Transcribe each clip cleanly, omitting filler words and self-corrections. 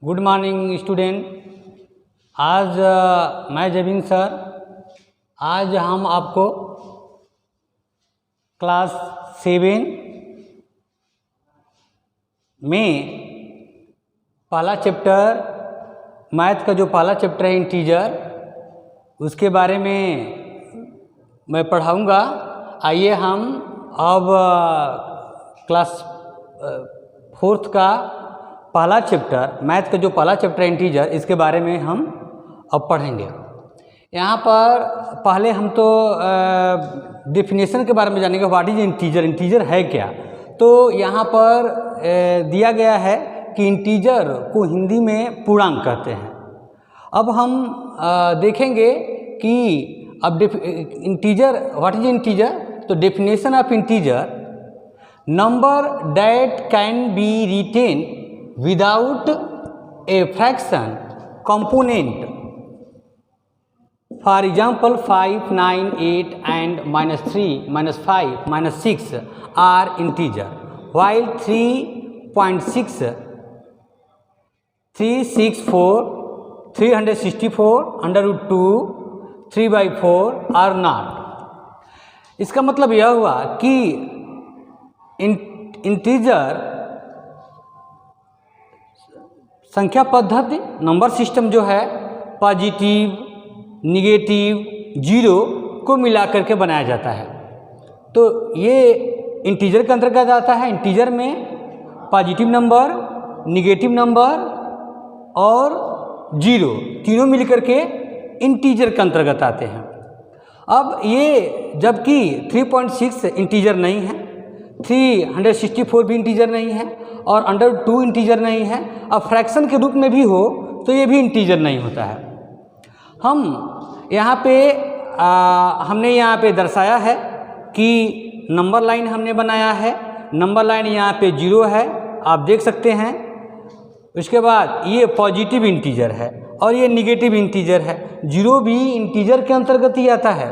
Good morning student. आज मैं Jabeen sir, आज हम आपको क्लास 7 में पहला चैप्टर मैथ का जो पहला चैप्टर है इंटीजर, उसके बारे में मैं पढ़ाऊंगा। आइए हम अब क्लास 4 का पहला चैप्टर मैथ का जो पहला चैप्टर इंटीजर, इसके बारे में हम अब पढ़ेंगे। यहाँ पर पहले हम तो डेफिनेशन के बारे में जानेंगे। व्हाट इज इंटीजर, इंटीजर है क्या। तो यहाँ पर दिया गया है कि इंटीजर को हिंदी में पूर्णांक कहते हैं। अब हम देखेंगे कि अब इंटीजर, व्हाट इज इंटीजर। तो definition of integer, number that can be written without a fraction component. For example, 5, 9, 8 and -3, -5, -6 are integer, while 3.6, 364, 364, √2, 3/4 are not। इसका मतलब यह हुआ कि इंटीजर संख्या पद्धति, नंबर सिस्टम जो है पॉजिटिव, निगेटिव, जीरो को मिलाकर के बनाया जाता है। तो ये इंटीजर के अंतर्गत आता है। इंटीजर में पॉजिटिव नंबर, निगेटिव नंबर और जीरो तीनों मिलकर के इंटीजर के अंतर्गत आते हैं। अब ये जबकि 3.6 इंटीजर नहीं है, 364 भी इंटीजर नहीं है और √2 इंटीजर नहीं है। अब फ्रैक्शन के रूप में भी हो तो ये भी इंटीजर नहीं होता है। हम यहाँ पे हमने यहाँ पे दर्शाया है कि नंबर लाइन हमने बनाया है। नंबर लाइन यहाँ पे 0 है, आप देख सकते हैं। उसके बाद ये पॉजिटिव इंटीजर है और ये निगेटिव इंटीजर है। 0 भी इंटीजर के अंतर्गत ही आता है।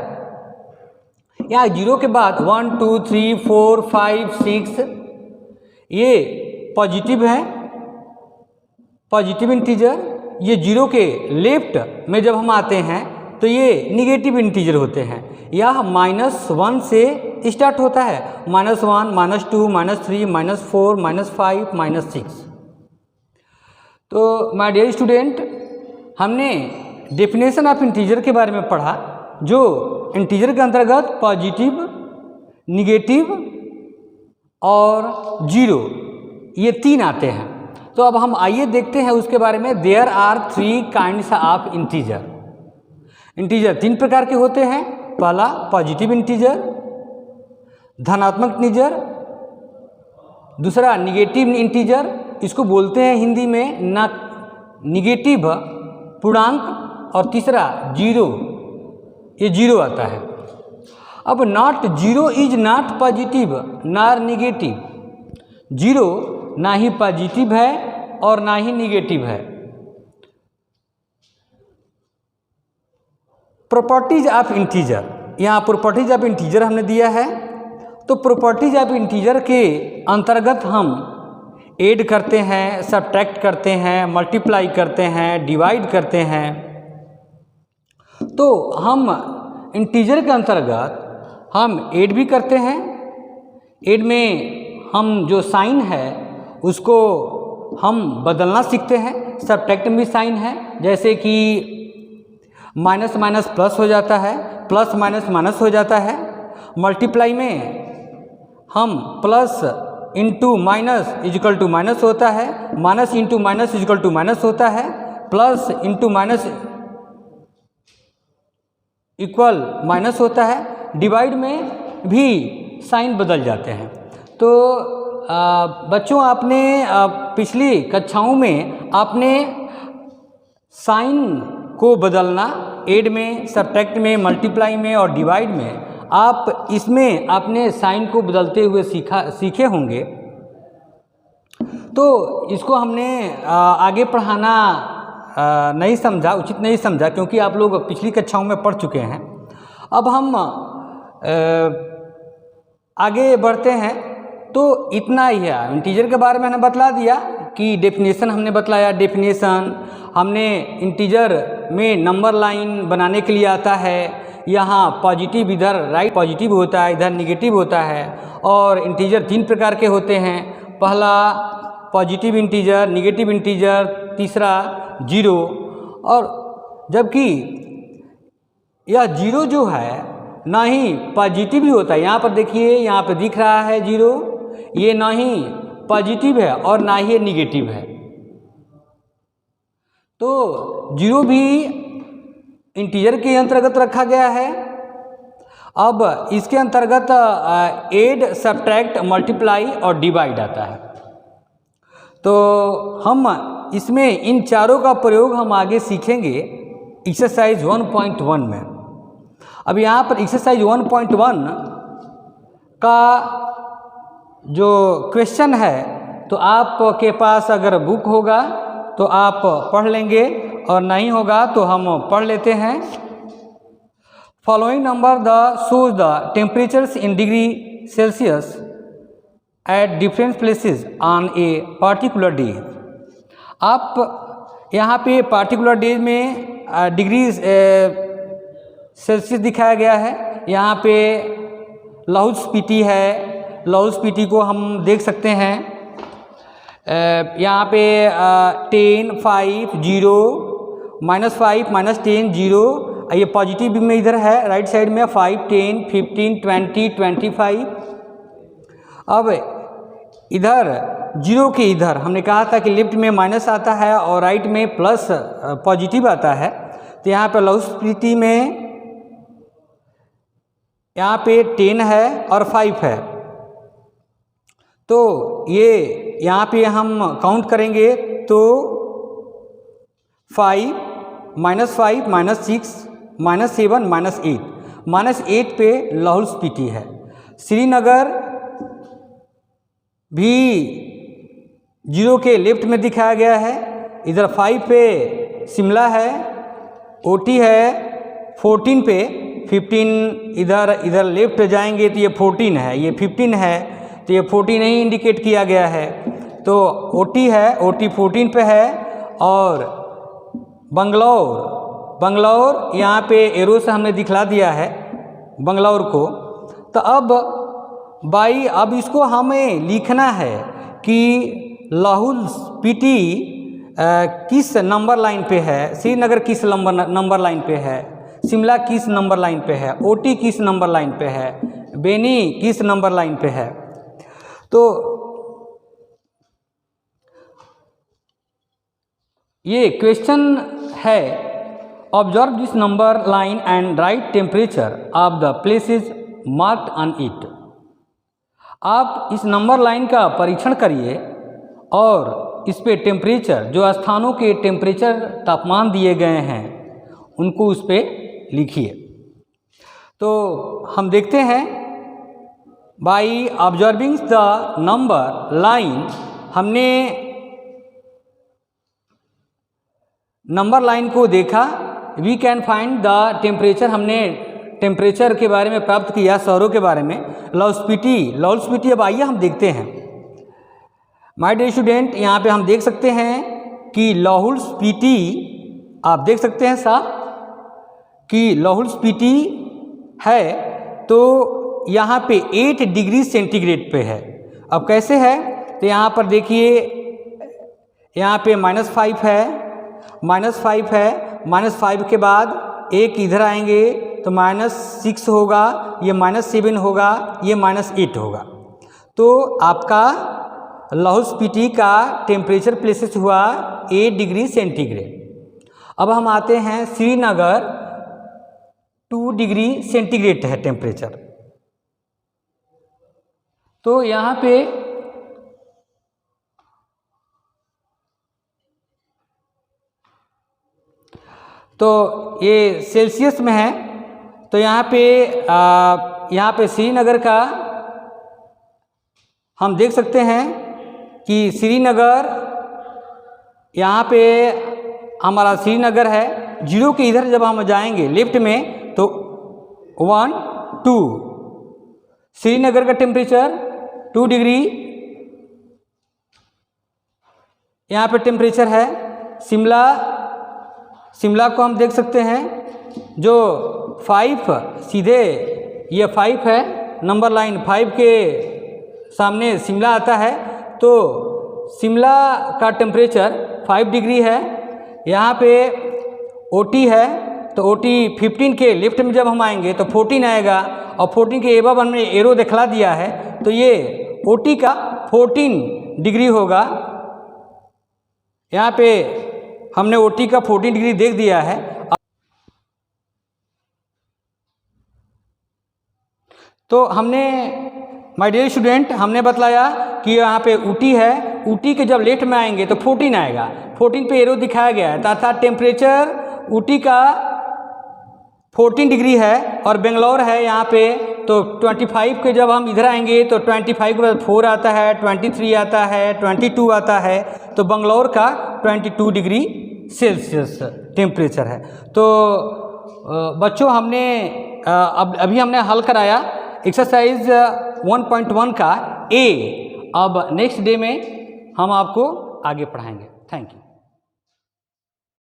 यहाँ 0 के बाद 1, 2, 3, 4, 5, 6 ये पॉजिटिव है, पॉजिटिव इंटीजर। ये 0 के लेफ्ट में जब हम आते हैं तो ये निगेटिव इंटीजर होते हैं। यह -1 से स्टार्ट होता है। -1, -2, -3, -4, -5, -6। तो माय डियर स्टूडेंट, हमने डेफिनेशन ऑफ इंटीजर के बारे में पढ़ा, जो इंटीजर के अंतर्गत पॉजिटिव, निगेटिव और जीरो ये 3 आते हैं। तो अब हम आइए देखते हैं उसके बारे में। There are 3 kinds of integer. Integer 3 प्रकार के होते हैं। पहला पॉजिटिव इंटीजर, धनात्मक इंटीजर। दूसरा निगेटिव इंटीजर, इसको बोलते हैं हिंदी में निगेटिव पूर्णांक। और तीसरा जीरो, ये जीरो आता है। अब not zero is not positive nor negative. Zero ना ही पॉजिटिव है और ना ही निगेटिव है। प्रॉपर्टीज ऑफ इंटीजर, यहाँ प्रॉपर्टीज ऑफ इंटीजर हमने दिया है। तो प्रॉपर्टीज ऑफ इंटीजर के अंतर्गत हम ऐड करते हैं, सब्ट्रैक्ट करते हैं, मल्टीप्लाई करते हैं, डिवाइड करते हैं। तो हम इंटीजर के अंतर्गत हम ऐड भी करते हैं। ऐड में हम जो साइन है उसको हम बदलना सीखते हैं। सब्ट्रैक्ट में भी साइन है, जैसे कि माइनस माइनस प्लस हो जाता है, प्लस माइनस माइनस हो जाता है। मल्टीप्लाई में हम plus into minus equal to minus होता है, minus into minus equal to minus होता है, plus into minus equal minus होता है। डिवाइड में भी साइन बदल जाते हैं। तो बच्चों, आपने पिछली कक्षाओं में आपने साइन को बदलना, ऐड में, सब्ट्रैक्ट में, मल्टीप्लाई में और डिवाइड में, आप इसमें आपने साइन को बदलते हुए सीखे होंगे। तो इसको हमने आगे पढ़ाना नहीं समझा, उचित नहीं समझा, क्योंकि आप लोग पिछली कक्षाओं में पढ़ चुके हैं। अब हम आगे बढ़ते हैं। तो इतना ही है। इंटीजर के बारे में मैंने बतला दिया की डेफिनेशन हमने बतलाया। डेफिनेशन हमने इंटीजर में नंबर लाइन बनाने के लिए आता है। यहाँ पॉजिटिव इधर राइट पॉजिटिव होता है, इधर निगेटिव होता है। और इंटीजर 3 प्रकार के होते हैं। पहला पॉजिटिव इंटीजर, निगेटिव इंटीजर, तीसरा जीरो। और जबकि यह जीरो जो है ना ही पॉजिटिव ही होता है। यहाँ पर देखिए, यहाँ पर दिख रहा है जीरो, ये ना ही पॉजिटिव है और ना ही निगेटिव है। तो जीरो भी इंटीजर के अंतर्गत रखा गया है। अब इसके अंतर्गत ऐड, सब्ट्रैक्ट, मल्टीप्लाई और डिवाइड आता है। तो हम इसमें इन चारों का प्रयोग हम आगे सीखेंगे एक्सरसाइज 1.1 में। अब यहाँ पर एक्सरसाइज 1.1 का जो क्वेश्चन है, तो आपके पास अगर बुक होगा तो आप पढ़ लेंगे और नहीं होगा तो हम पढ़ लेते हैं। Following number the shows the temperatures in degree Celsius at different places on a particular day. आप यहाँ पे पार्टिकुलर डे में डिग्री सेल्सियस दिखाया गया है। यहाँ पे लाहौल स्पीति है, लाहौल स्पीति को हम देख सकते हैं। यहाँ पे 10, 5, 0, -5, -10, 0। ये पॉजिटिव में इधर है राइट साइड में 5, 10, 15, 20, 25। अब इधर जीरो के इधर हमने कहा था कि लेफ्ट में माइनस आता है और राइट में प्लस पॉजिटिव आता है। तो यहाँ पे लाहौल स्पीति में यहाँ पे 10 है और 5 है। तो ये यहाँ पे हम काउंट करेंगे तो 5, -5, -6, -7, -8। -8 पे लाहौल स्पीति है। श्रीनगर भी जीरो के लेफ्ट में दिखाया गया है। इधर 5 पे शिमला है, ओटी है 14 पे, 15 इधर लेफ्ट जाएंगे तो ये 14 है, ये 15 है, तो ये 14 नहीं इंडिकेट किया गया है। तो ओटी है, ओटी 14 पे है। और बंगलौर यहाँ पे एरो से हमने दिखला दिया है बंगलौर को। तो अब इसको हमें लिखना है कि लाहौल स्पीति किस नंबर लाइन पे है, श्रीनगर किस नंबर लाइन पे है, शिमला किस नंबर लाइन पे है, ओटी किस नंबर लाइन पे है, बेनी किस नंबर लाइन पे है। तो ये क्वेश्चन है, observe this number line and right temperature of the places marked on it. आप इस नंबर लाइन का परीक्षण करिए और इस पे टेम्परेचर, जो स्थानों के टेम्परेचर तापमान दिए गए हैं उनको उस पे लिखिए। तो हम देखते हैं, by observing the number line, हमने नंबर लाइन को देखा। We can find the temperature, हमने टेम्परेचर के बारे में प्राप्त किया, शहरों के बारे में। लाहौल स्पीति अब आइए हम देखते हैं। माय डियर स्टूडेंट, यहाँ पे हम देख सकते हैं कि लाहौल स्पीति, आप देख सकते हैं साहब कि लाहौल स्पीति है तो यहाँ पे 8 डिग्री सेंटीग्रेड पे है। अब कैसे है, तो यहाँ पर देखिए, यहाँ पे -5 है, -5 है, -5 के बाद एक इधर आएंगे तो -6 होगा, ये -7 होगा, ये -8 होगा। तो आपका लाहौल स्पीति का टेम्परेचर प्लेसेस हुआ 8 डिग्री सेंटीग्रेड। अब हम आते हैं श्रीनगर, 2 डिग्री सेंटीग्रेड है टेम्परेचर। तो यहाँ पे तो ये सेल्सियस में है। तो यहाँ पे श्रीनगर का हम देख सकते हैं कि श्रीनगर, यहाँ पे हमारा श्रीनगर है। जीरो के इधर जब हम जाएंगे लेफ्ट में तो 1, 2, श्रीनगर का टेम्परेचर 2 डिग्री यहाँ पे टेम्परेचर है। शिमला को हम देख सकते हैं, जो 5 सीधे ये 5 है, नंबर लाइन 5 के सामने शिमला आता है, तो शिमला का टेम्परेचर 5 डिग्री है। यहाँ पे OT है, तो OT 15 के लेफ्ट में जब हम आएंगे तो 14 आएगा, और 14 के एबव हमने एरो दिखला दिया है, तो ये OT का 14 डिग्री होगा। यहाँ पे हमने OT का 14 डिग्री देख दिया है। तो हमने माय डियर स्टूडेंट हमने बतलाया कि यहाँ पे ऊटी है, ऊटी के जब लेफ्ट में आएंगे तो 14 आएगा, 14 पे एरो दिखाया गया है, अर्थात टेम्परेचर ऊटी का 14 डिग्री है और बेंगलोर है यहाँ पे, तो 25 के जब हम इधर आएंगे तो 25 के बाद 4 आता है, 23 आता है, 22 आता है, तो बेंगलोर का 22 डिग्री सेल्सियस टेम्परेचर है। तो बच्चों हमने अभी हमने हल कराया एक्सरसाइज 1.1 का ए। अब नेक्स्ट डे में हम आपको आगे पढ़ाएंगे। Thank you.